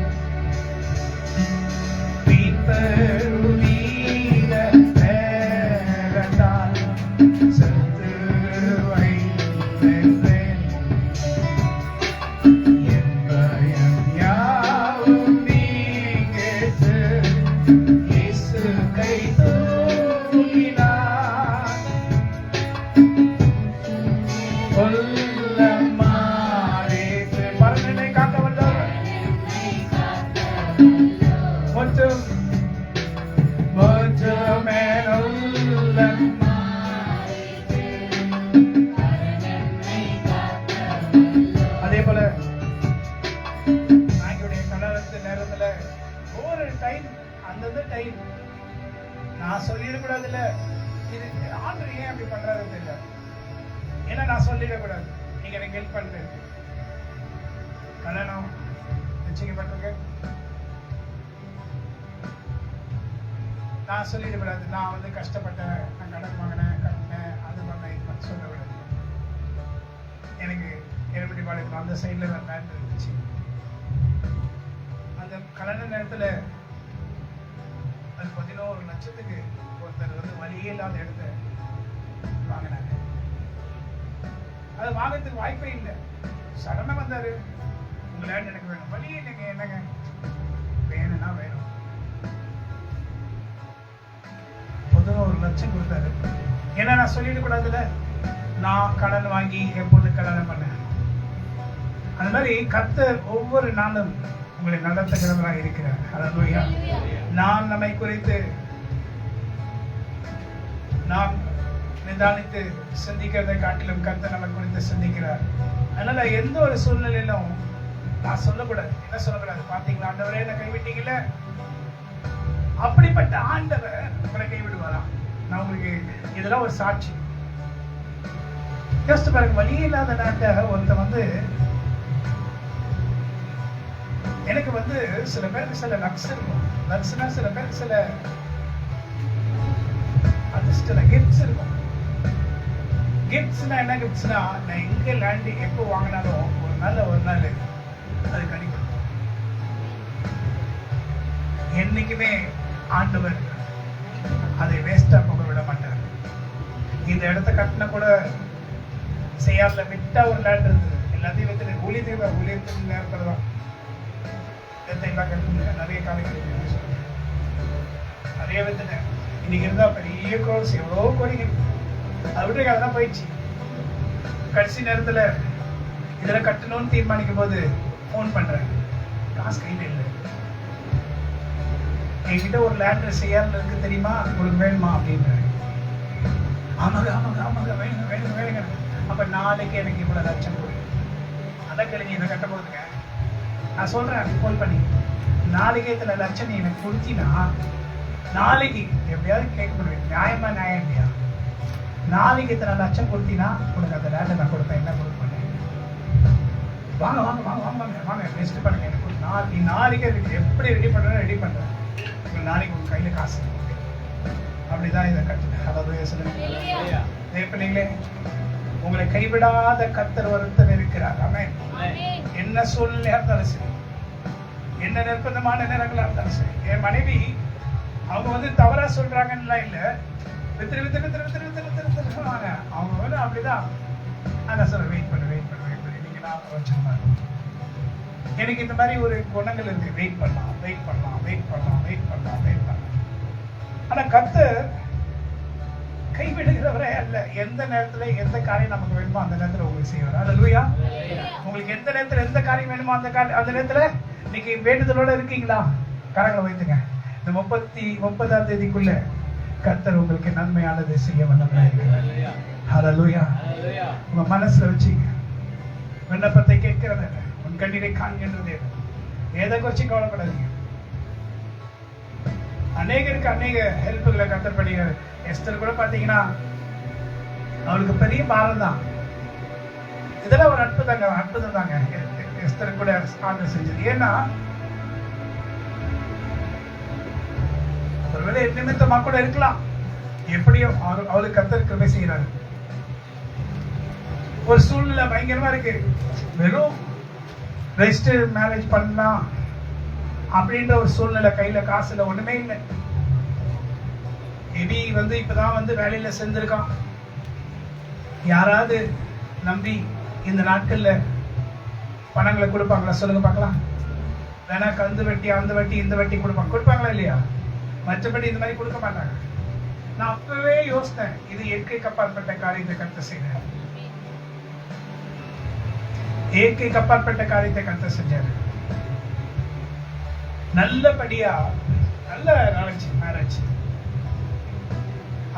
[SPEAKER 1] நான் சொல்லிடக்கூடாது. இல்ல இது ஆண்டவர் ஏன் அப்படி பண்றாரு தெரியல. ஏன்னா நான் சொல்லிடக்கூடாது. நீங்க எனக்கு ஹெல்ப் பண்றேன். கல்யாணம் நிச்சயிக்கப்பட்டிருக்கு. நான் சொல்லிடக்கூடாது. நான் வந்து கஷ்டப்பட்டேன், நான் கடன் வாங்கினேன், கட்டினேன், அது பண்ணேன், இது பண்ண சொல்லக்கூடாது. எனக்கு எருமடிபாளையத்தில் அந்த சைட்ல நான் லேண்ட் இருந்துச்சு. அந்த கல்யாண நேரத்துல அது 11 லட்சத்துக்கு ஒருத்தர் வந்து வழியே இல்லாத இடத்த வாங்கினாங்க. அது வாங்கிறதுக்கு வாய்ப்பே இல்லை. சடனா வந்தாரு, உங்க லேண்ட் எனக்கு வேணும். வழியே இல்லைங்க. என்னங்க வேணும்னா வேணும். 11 லட்சம் கொடுத்தாரு. ஏன்னா நான் சொல்லிடக்கூடாதுல, நான் கடன் வாங்கி எப்போது கல்யாணம் பண்ணேன். அந்த மாதிரி கர்த்தர் ஒவ்வொரு நாளும் உங்களை நடத்துகிறவராக இருக்கிறார். ஹல்லேலூயா. நான் நம்மை குறித்து நாம் நிதானித்து சிந்திக்கிறதை காட்டிலும் கர்த்தர் நம்மை குறித்து சிந்திக்கிறார். அதனால எந்த ஒரு சூழ்நிலையிலும் நான் சொல்லக்கூடாது. என்ன சொல்லக்கூடாது? பாத்தீங்களா, ஆண்டவரே என்ன கைவிட்டீங்கல்ல. அப்படிப்பட்ட ஆண்டவர் உங்களை கைவிடுவாராம். நான் உங்களுக்கு இதெல்லாம் ஒரு சாட்சி. யோசித்து பாருங்க. வழி இல்லாத நாட்டை ஒருத்தர் வந்து, எனக்கு வந்து சில பேருக்கு சில லக்ஸ் இருக்கும். லக்ஸ்னா சில பேருக்கு சில அதிர்ஷ்ட கிஃப்ட்ஸ் இருக்கும். கிஃப்ட்ஸ்னா என்ன? கிஃப்ட்ஸ்னா நான் எங்க லேண்ட் எப்போ வாங்கினாலும் ஒரு நாள் அது கிடைக்கும். என்னைக்குமே ஆண்டவர் அதை வேஸ்டா போக விட மாட்டார். இந்த இடத்த கட்டின கூட செய்யாதுல விட்டா ஒரு லேண்ட் இருந்தது. எல்லாத்தையும் வித்து ஊழியத்துக்கு நேரத்தில் தான் நிறைய காலங்கள் நிறைய வித்துனேன். இன்னைக்கு இருந்தா பெரிய கோர்ஸ் எவ்வளோ கோடிங்க. அதை விட்டு அதெல்லாம் போயிடுச்சு. கடைசி நேரத்துல இதெல்லாம் கட்டணும்னு தீர்மானிக்கும் போது போன் பண்றேன், காசு கையில இல்லை. என்கிட்ட ஒரு லேண்ட் செய்யாமல் இருக்கு தெரியுமா, உங்களுக்கு வேணுமா அப்படின்றேன். ஆமாங்க வேணுங்க. அப்ப நாளைக்கு எனக்கு இவ்வளவு லட்சம் கொடுங்க. அதான் கேளுங்க, இதை கட்ட போகுதுங்க. நான் சொல்றேன் போன் பண்ணி, நாளைக்கே இத்தனை லட்சம் நீ எனக்கு கொடுத்தீங்கன்னா நாளைக்கு எப்படியாவது கேட்க முடியும். நியாயம் இல்லையா? நாளைக்கு இத்தனை லட்சம் கொடுத்தீங்கன்னா உனக்கு அந்த லேண்டை நான் கொடுப்பேன், என்ன கொடுப்பேன்? வாங்க வாங்க வாங்க வாங்க வாங்க ரெஸ்ட் பண்ணுங்க, எனக்கு நீ நாளைக்கே எப்படி ரெடி பண்ணுறேன் ரெடி பண்ணுறேன், நாளைக்கு உங்க கையில காசு. அப்படிதான் இதை கட்டுங்க. அதாவது சொல்லுங்க பிள்ளைங்களே, உங்களை கைவிடாத கர்த்தர் ஒருத்தர் இருக்கிறார். ஆமென். என்ன சூழ்நிலையா இருந்தாலும் சரி, என்ன நிர்பந்தமான நேரங்களா இருந்தாலும் சரி. என் மனைவி அவங்க வந்து தவறா சொல்றாங்கன்னு இல்ல, வித்திரு வித்திரு வித்திரு வித்திரு வித்திரு வித்திரு சொல்லுவாங்க. அவங்க வந்து அப்படிதான். நான் சொல்ல வெயிட் பண்ணு வெயிட் பண்ணு வெயிட் பண்ணி நீங்க நான் வச்சுருந்தாங்க. எனக்கு இந்த மாதிரி ஒரு குணங்கள் இருக்கு. வெயிட் பண்ணலாம் வெயிட் பண்ணலாம் வெயிட் பண்ணலாம் வெயிட் பண்ணலாம் வெயிட் பண்ணலாம். ஆனா கர்த்தர் கைவிடுகிறவரே அல்ல. எந்த நேரத்துல எந்த காரியம் நமக்கு வேணுமோ அந்த நேரத்துல உங்களுக்கு செய்வார். அல்லேலூயா. உங்களுக்கு எந்த நேரத்துல எந்த காரியம் வேணுமோ அந்த நேரத்துல இன்னைக்கு வேண்டுதலோட இருக்கீங்களா? கரங்களை வைத்துங்க. இந்த 30ஆம் தேதிக்குள்ள கர்த்தர் உங்களுக்கு நன்மையானது செய்ய வல்லவராக இருக்கிறார். அல்லேலூயா. உங்க மனசுல வச்சுங்க. விண்ணப்பத்தை கேட்கிறது உன் கண்ணீரை காண்கின்றது. எதை குறிச்சு கவலைப்படாதீங்க. அநேகருக்கு அநேக ஹெல்ப்புகளை கர்த்தர் பண்ணுகிறார். எஸ்தர் கூட பாத்தீங்கன்னா அவளுக்கு பெரிய பாரம் தான். இதெல்லாம் ஒரு அற்புதம் தாங்க. எஸ்தர் கூட ஆர்டர் செஞ்சது. ஏன்னா ஒருவேளை நிமித்தமா கூட இருக்கலாம். எப்படியோ அவளுக்கு கர்த்தர் கிருபை செய்கிறாரு. ஒரு சூழ்நிலை பயங்கரமா இருக்கு. வெறும் ரெஜிஸ்டர் மேரேஜ் பண்ணலாம் அப்படின்ற ஒரு சூழ்நிலை, கையில காசுல ஒண்ணுமே இல்லை. எபி வந்து இப்பதான் வந்து வேலையில சேர்ந்திருக்கான். யாராவது நம்பி இந்த நாட்கள்ல பணங்களை கொடுப்பாங்களா? சொல்லுங்க பார்க்கலாம். வேணா கந்து வட்டி அந்த வட்டி இந்த வட்டி கொடுப்பாங்களா இல்லையா? மற்றபடி இந்த மாதிரி கொடுக்க மாட்டாங்க. நான் அப்பவே யோசித்தேன், இது இயற்கைக்கு அப்பாற்பட்ட காரியத்தை கர்த்தர் செய்யறாரு. இயற்கைக்கு அப்பாற்பட்ட காரியத்தை கர்த்தர் செஞ்சாரு. நல்லபடியா நல்ல மேரேஜ்.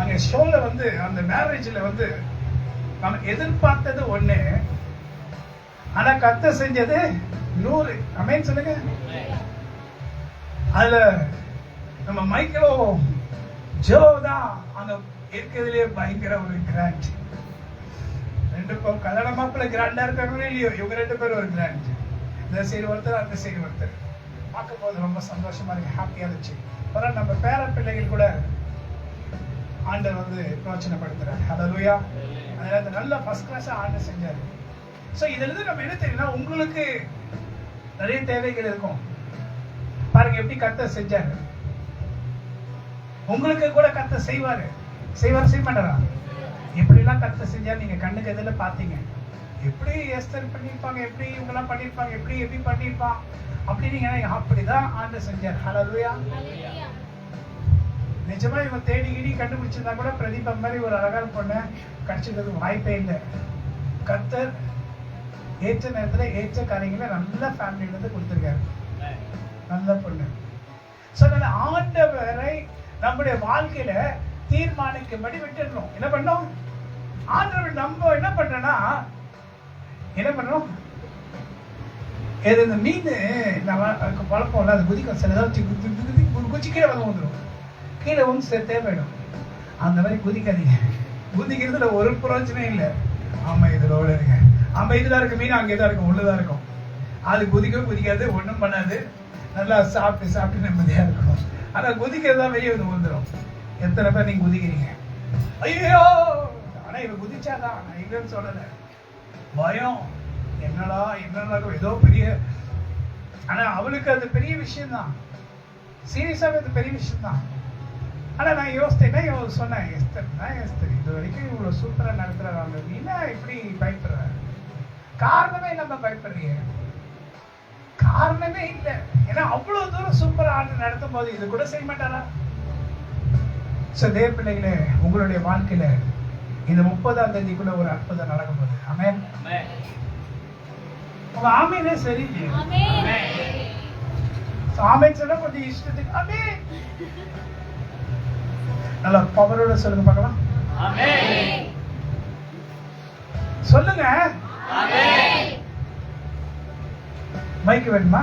[SPEAKER 1] அங்க ஷோல வந்து அந்த மேரேஜ்ல வந்து நம்ம எதிர்பார்த்தது ஒண்ணு, ஆனா கர்த்தர் செஞ்சது 100. ஆமென் சொல்லுங்க. அதுல நம்ம மைக்கேலோ ஜோ தான் அங்க இருக்கிறதுலயே பயங்கர ஒரு கிராண்ட். 2 பேரும் கல்யாண மாப்பிள்ள கிராண்டா இருக்காங்களோ இல்லையோ, இவங்க 2 பேரும் ஒரு கிராண்ட். இந்த சைடு ஒருத்தர் அந்த சைடு ஒருத்தர். பார்க்கும் போது ரொம்ப சந்தோஷமா இருக்கு, ஹாப்பியா இருந்துச்சு. அப்புறம் நம்ம பேர பிள்ளைகள் கூட ஆண்டவர் வந்து பிரயோஜனப்படுத்துறாரு. அல்லேலூயா. அதனால நல்ல ஃபர்ஸ்ட் கிளாஸா ஆண்டவர் செஞ்சாரு. சோ இதுல இருந்து நம்ம என்ன தெரியும்னா, உங்களுக்கு நிறைய தேவைகள் இருக்கும். பாருங்க எப்படி கர்த்தர் செஞ்சாரு. உங்களுக்கு கூட கர்த்தர் செய்ய மாட்டாரா? எப்படி எல்லாம் கர்த்தர் செஞ்சாரு நீங்க கண்ணுக்கு எதிர பாத்தீங்க. எப்படி எஸ்தர் பண்ணிருப்பாங்க, எப்படி இவங்க எல்லாம் பண்ணிருப்பாங்க, எப்படி பண்ணிருப்பான் அப்படி நீங்க அப்படிதான் ஆண்டவர் செஞ்சார். அல்லேலூயா. நிஜமா இவன் தேடி கண்டுபிடிச்சிருந்தா கூட பிரதீபா மாதிரி ஒரு அழகான பொண்ணு கிடைச்சிருக்கிறது வாய்ப்பே இல்லை. கர்த்தர் ஏற்ற நேரத்துல ஏற்ற காரியங்களை நல்ல ஃபேமிலில இருந்து கொடுத்திருக்காரு. நல்ல பொண்ணு. ஆண்டவரை நம்முடைய வாழ்க்கையில தீர்மானிக்கும்படி விட்டுடணும். என்ன பண்ணோம்? ஆண்டவர் நம்ம என்ன பண்றோம்னா இந்த மீன் வளர்ப்போம்ல, அது குதிக்கும். சில குதிச்சு கீழே வந்துடும், கீழே வந்து சேர்த்தே போயிடும். அந்த மாதிரி குதிக்காதீங்க. குதிக்கிறதுல ஒரு பிரயோஜனம் இல்லை. ஆமா இதுல ஓடுங்க, ஆமா இதுதான் இருக்கு மீன், அங்கேதான் இருக்கும், உள்ளதான் இருக்கும். அது குதிக்காது, ஒண்ணும் பண்ணாது, நல்லா சாப்பிட்டு நிம்மதியா இருக்கும். ஆனா குதிக்கிறது தான் வெளியே வந்து வந்துடும். எத்தனை பேர் நீங்க குதிக்கிறீங்க? ஐயோ, ஆனா இவ குதிச்சாதான், நான் இல்லைன்னு சொல்லல. பயம், என்னடா ஏதோ பெரிய, ஆனா அவளுக்கு அது பெரிய விஷயம் தான். சீரியஸாவே அது பெரிய விஷயம் தான். ஆனா நான் யோசித்தேன், சொன்னேன், எஸ்தர் இது வரைக்கும் இவ்வளவு சூப்பரா நடத்துறாங்க, நீனா இப்படி பயப்படுற? காரணமே நம்ம பயப்படுறீங்க, காரணமே இல்லை. ஏன்னா அவ்வளவு தூரம் சூப்பரா ஆண்டு நடத்தும் போது இது கூட செய்ய மாட்டாரா? தேவ பிள்ளைகளே, உங்களுடைய வாழ்க்கையில இந்த 30ஆம் தேதிக்குள்ள ஒரு அற்புதம் நடக்கும் போது, ஆமென். உங்க ஆமீனே சரி, ஆமென் சொன்னா கொஞ்சம் இஷ்டத்துக்கு ஆமென். நல்லா பவரோட சொல்லுங்க பார்க்கலாம். ஆமென் சொல்லுங்க. ஆமென். மைக் வேணுமா?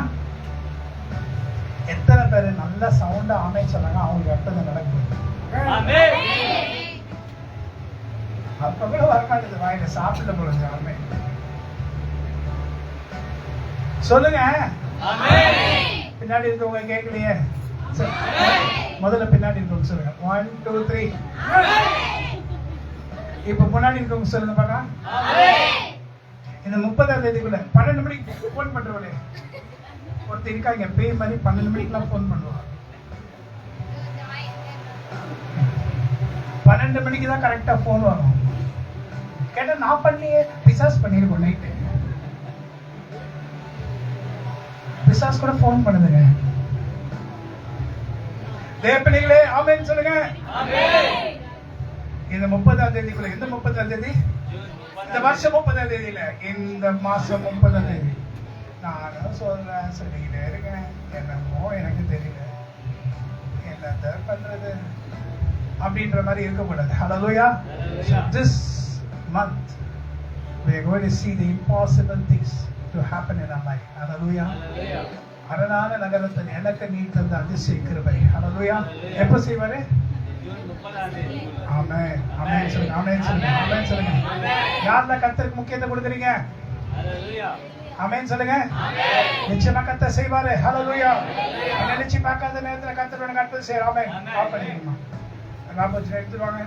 [SPEAKER 1] எத்தனை பேர் நல்ல சவுண்டா ஆமென் சொன்னாங்க? அவங்களுக்கு அற்புதம் நடக்கும். ஆமென். அப்ப கூட வரமாட்டேது வாயில சாப்பிட போறது. ஆமென் சொல்லுங்க. பின்னாடி இருக்கவங்க கேட்கலையே. முதல்ல பின்னாடி இருக்கவங்க சொல்லுங்க. 1 2 3. இப்ப முன்னாடி இருக்கவங்க சொல்லுங்க பார்க்கலாம். இந்த 30ஆம் தேதிக்குள்ள 12 மணிக்கு போன் பண்றவளே ஒருத்தர் இருக்காங்க, பேய் மாதிரி 12 மணிக்கெல்லாம் போன் பண்ணுவாங்க. 12 மணிக்கு தான் கரெக்டா போன் வரும். கேட்டா நான் பண்ணலையே, பிசாஸ் பண்ணிருக்கோம். நைட்டு பிசாஸ் கூட போன் பண்ணுதுங்க. தேவப்பிள்ளைகளே ஆமென் சொல்லுங்க. இந்த 30ஆம் தேதிக்குள்ள, இந்த 30ஆம் தேதி, இந்த வருஷம் 30ஆம் தேதியில, இந்த மாசம் 30ஆம் தேதி நானும் சொல்றேன், சொல்லிக்கிட்டே இருக்கேன். என்னமோ எனக்கு தெரியல, என்னத்த பண்றது அப்படின்ற மாதிரி இருக்கக்கூடாது. Hallelujah. This month we are going to see the impossible things to happen in our life. Hallelujah. அரணான நகரத்தில் எனக்கு நீ தந்த அதிசய கிருபை. Hallelujah. எப்போ செய்வாரு? ஆமென். ஆமென் சொல்லுங்க. ஆமென் சொல்லுங்க. ஆமென் சொல்லுங்க. யாரெல்லாம் கர்த்தருக்கு முக்கியத்துவம் கொடுக்குறீங்க? ஆமென் சொல்லுங்க. நிச்சயமா கர்த்தர் செய்வாரு. Hallelujah. நினைச்சு பார்க்காத நேரத்தில் கர்த்தரோட கர்த்தர் செய்வார். ஆமென். ஆமென். ராபோஜ் எடுத்துவாங்க.